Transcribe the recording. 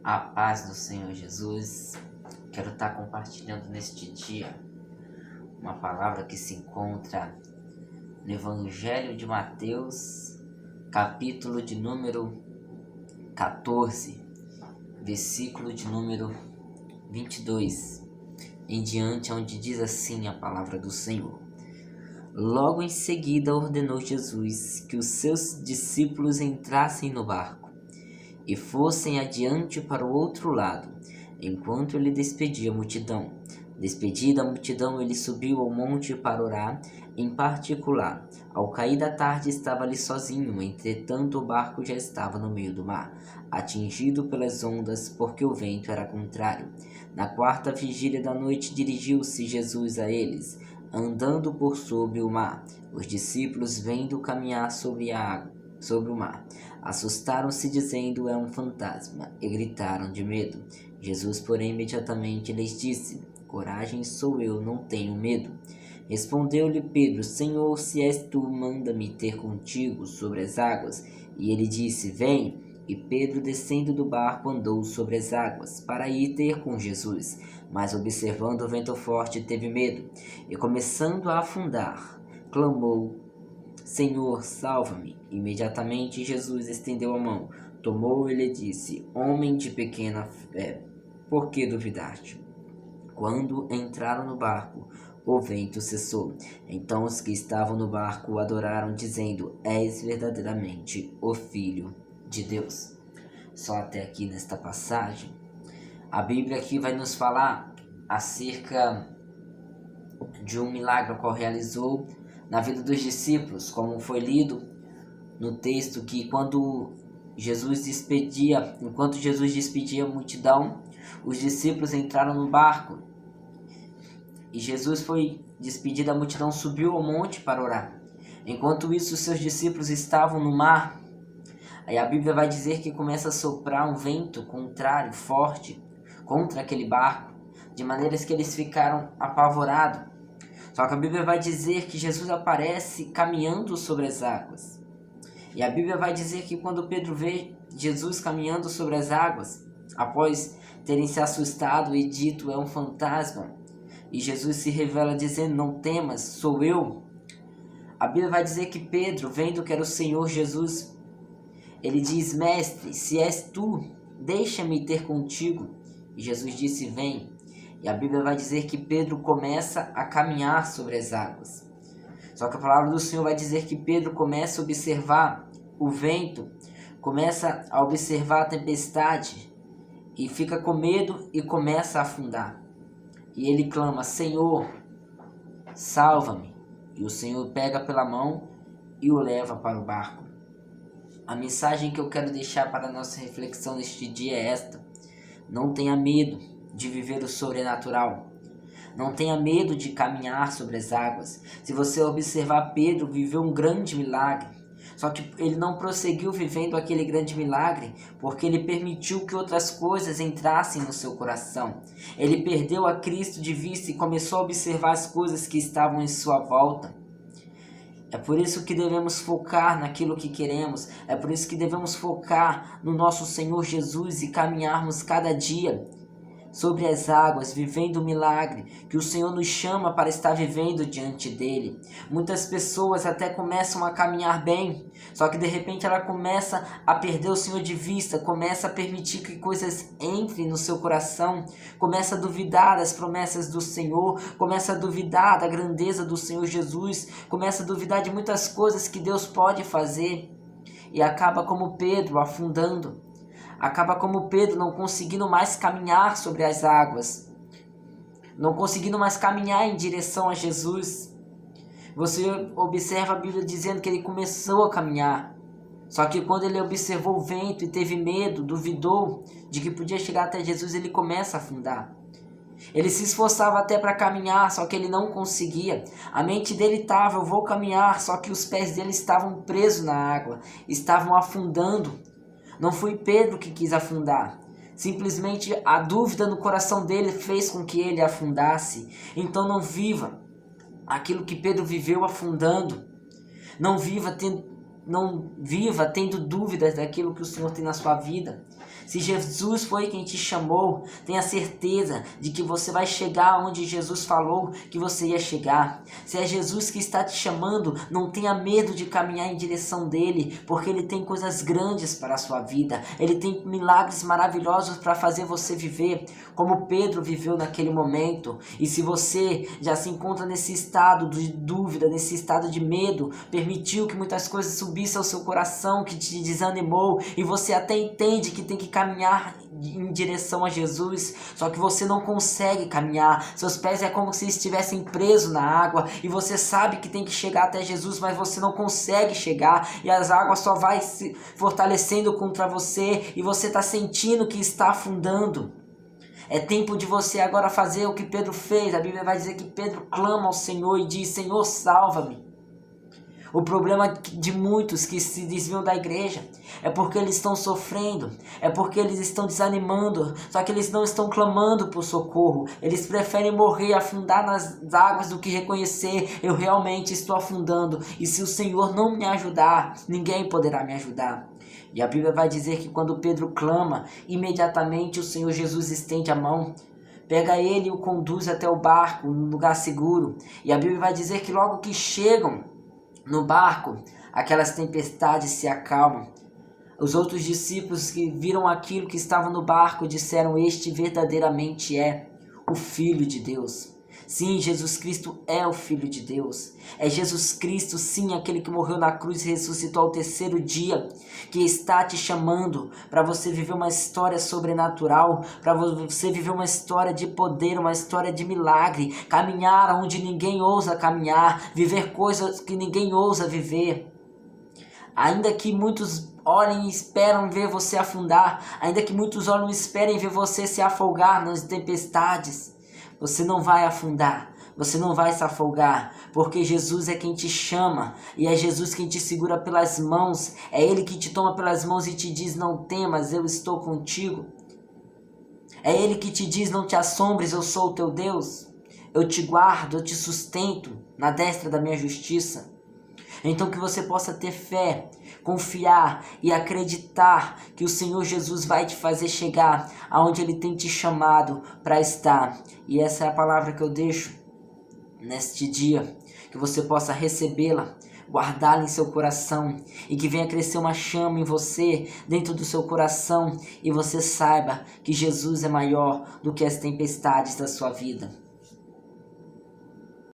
A paz do Senhor Jesus. Quero estar compartilhando neste dia uma palavra que se encontra no Evangelho de Mateus, capítulo de número 14, versículo de número 22, em diante, onde diz assim a palavra do Senhor. Logo em seguida ordenou Jesus que os seus discípulos entrassem no barco e fossem adiante para o outro lado, enquanto ele despedia a multidão. Despedida a multidão, ele subiu ao monte para orar em particular. Ao cair da tarde estava ali sozinho, entretanto o barco já estava no meio do mar, atingido pelas ondas, porque o vento era contrário. Na quarta vigília da noite dirigiu-se Jesus a eles, andando por sobre o mar. Os discípulos, vendo caminhar sobre o mar, assustaram-se, dizendo: é um fantasma, e gritaram de medo. Jesus, porém, imediatamente lhes disse: coragem, sou eu, não tenho medo. Respondeu-lhe Pedro: Senhor, se és tu, manda-me ter contigo sobre as águas. E ele disse: vem. E Pedro, descendo do barco, andou sobre as águas, para ir ter com Jesus. Mas, observando o vento forte, teve medo, e começando a afundar, clamou: Senhor, salva-me. Imediatamente Jesus estendeu a mão, tomou e lhe disse: homem de pequena fé, por que duvidaste? Quando entraram no barco, o vento cessou. Então os que estavam no barco o adoraram, dizendo: és verdadeiramente o Filho de Deus. Só até aqui nesta passagem. A Bíblia aqui vai nos falar acerca de um milagre qual realizou na vida dos discípulos, como foi lido no texto, que enquanto Jesus despedia a multidão, os discípulos entraram no barco e Jesus foi despedido da multidão, subiu ao monte para orar. Enquanto isso, seus discípulos estavam no mar. Aí a Bíblia vai dizer que começa a soprar um vento contrário, forte, contra aquele barco, de maneiras que eles ficaram apavorados. Só que a Bíblia vai dizer que Jesus aparece caminhando sobre as águas. E a Bíblia vai dizer que quando Pedro vê Jesus caminhando sobre as águas, após terem se assustado e dito: é um fantasma, e Jesus se revela dizendo: não temas, sou eu. A Bíblia vai dizer que Pedro, vendo que era o Senhor Jesus, ele diz: mestre, se és tu, deixa-me ter contigo. E Jesus disse: vem. E a Bíblia vai dizer que Pedro começa a caminhar sobre as águas. Só que a palavra do Senhor vai dizer que Pedro começa a observar o vento, começa a observar a tempestade, e fica com medo e começa a afundar. E ele clama: Senhor, salva-me. E o Senhor pega pela mão e o leva para o barco. A mensagem que eu quero deixar para a nossa reflexão neste dia é esta: não tenha medo de viver o sobrenatural. Não tenha medo de caminhar sobre as águas. Se você observar, Pedro viveu um grande milagre. Só que ele não prosseguiu vivendo aquele grande milagre porque ele permitiu que outras coisas entrassem no seu coração. Ele perdeu a Cristo de vista e começou a observar as coisas que estavam em sua volta. É por isso que devemos focar naquilo que queremos. É por isso que devemos focar no nosso Senhor Jesus e caminharmos cada dia sobre as águas, vivendo o milagre que o Senhor nos chama para estar vivendo diante dele. Muitas pessoas até começam a caminhar bem, só que de repente ela começa a perder o Senhor de vista, começa a permitir que coisas entrem no seu coração, começa a duvidar das promessas do Senhor, começa a duvidar da grandeza do Senhor Jesus, começa a duvidar de muitas coisas que Deus pode fazer, e acaba como Pedro afundando. Acaba como Pedro não conseguindo mais caminhar sobre as águas, não conseguindo mais caminhar em direção a Jesus. Você observa a Bíblia dizendo que ele começou a caminhar, só que quando ele observou o vento e teve medo, duvidou de que podia chegar até Jesus, ele começa a afundar. Ele se esforçava até para caminhar, só que ele não conseguia. A mente dele estava: eu vou caminhar, só que os pés dele estavam presos na água, estavam afundando. Não foi Pedro que quis afundar. Simplesmente a dúvida no coração dele fez com que ele afundasse. Então não viva aquilo que Pedro viveu afundando. Não viva tendo dúvidas daquilo que o Senhor tem na sua vida. Se Jesus foi quem te chamou, tenha certeza de que você vai chegar onde Jesus falou que você ia chegar. Se é Jesus que está te chamando, não tenha medo de caminhar em direção dele, porque ele tem coisas grandes para a sua vida. Ele tem milagres maravilhosos para fazer você viver, como Pedro viveu naquele momento. E se você já se encontra nesse estado de dúvida, nesse estado de medo, permitiu que muitas coisas subissem ao seu coração, que te desanimou, e você até entende que tem que caminhar em direção a Jesus, só que você não consegue caminhar, seus pés é como se estivessem presos na água, e você sabe que tem que chegar até Jesus, mas você não consegue chegar, e as águas só vai se fortalecendo contra você, e você está sentindo que está afundando. É tempo de você agora fazer o que Pedro fez. A Bíblia vai dizer que Pedro clama ao Senhor e diz: Senhor, salva-me. O problema de muitos que se desviam da igreja é porque eles estão sofrendo, é porque eles estão desanimando, só que eles não estão clamando por socorro. Eles preferem morrer, afundar nas águas do que reconhecer: eu realmente estou afundando, e se o Senhor não me ajudar, ninguém poderá me ajudar. E a Bíblia vai dizer que quando Pedro clama, imediatamente o Senhor Jesus estende a mão, pega ele e o conduz até o barco, num lugar seguro. E a Bíblia vai dizer que logo que chegam no barco, aquelas tempestades se acalmam. Os outros discípulos que viram aquilo que estava no barco disseram: este verdadeiramente é o Filho de Deus. Sim, Jesus Cristo é o Filho de Deus. É Jesus Cristo, sim, aquele que morreu na cruz e ressuscitou ao terceiro dia, que está te chamando para você viver uma história sobrenatural, para você viver uma história de poder, uma história de milagre, caminhar onde ninguém ousa caminhar, viver coisas que ninguém ousa viver. Ainda que muitos olhem e esperam ver você afundar, ainda que muitos olhem e esperem ver você se afogar nas tempestades, você não vai afundar, você não vai se afogar, porque Jesus é quem te chama, e é Jesus quem te segura pelas mãos, é Ele que te toma pelas mãos e te diz: não temas, eu estou contigo. É Ele que te diz: não te assombres, eu sou o teu Deus, eu te guardo, eu te sustento na destra da minha justiça. Então que você possa ter fé, confiar e acreditar que o Senhor Jesus vai te fazer chegar aonde Ele tem te chamado para estar. E essa é a palavra que eu deixo neste dia, que você possa recebê-la, guardá-la em seu coração, e que venha crescer uma chama em você, dentro do seu coração, e você saiba que Jesus é maior do que as tempestades da sua vida.